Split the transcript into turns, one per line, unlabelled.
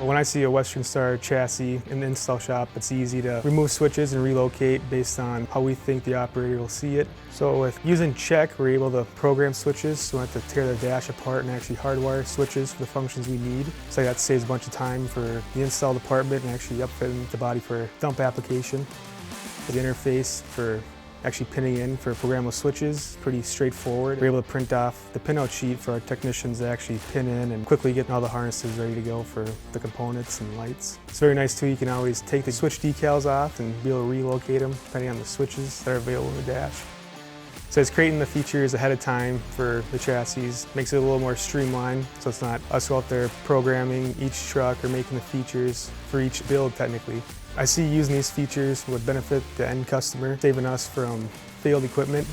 When I see a Western Star chassis in the install shop, it's easy to remove switches and relocate based on how we think the operator will see it. So with using check, we're able to program switches, so we don't have to tear the dash apart and actually hardwire switches for the functions we need. So that saves a bunch of time for the install department and actually upfitting the body for dump application. The interface for actually pinning in for programmable switches, pretty straightforward. We're able to print off the pinout sheet for our technicians to actually pin in and quickly get all the harnesses ready to go for the components and lights. It's very nice too, you can always take the switch decals off and be able to relocate them depending on the switches that are available in the dash. So it's creating the features ahead of time for the chassis, makes it a little more streamlined, so it's not us out there programming each truck or making the features for each build technically. I see using these features would benefit the end customer, saving us from failed equipment.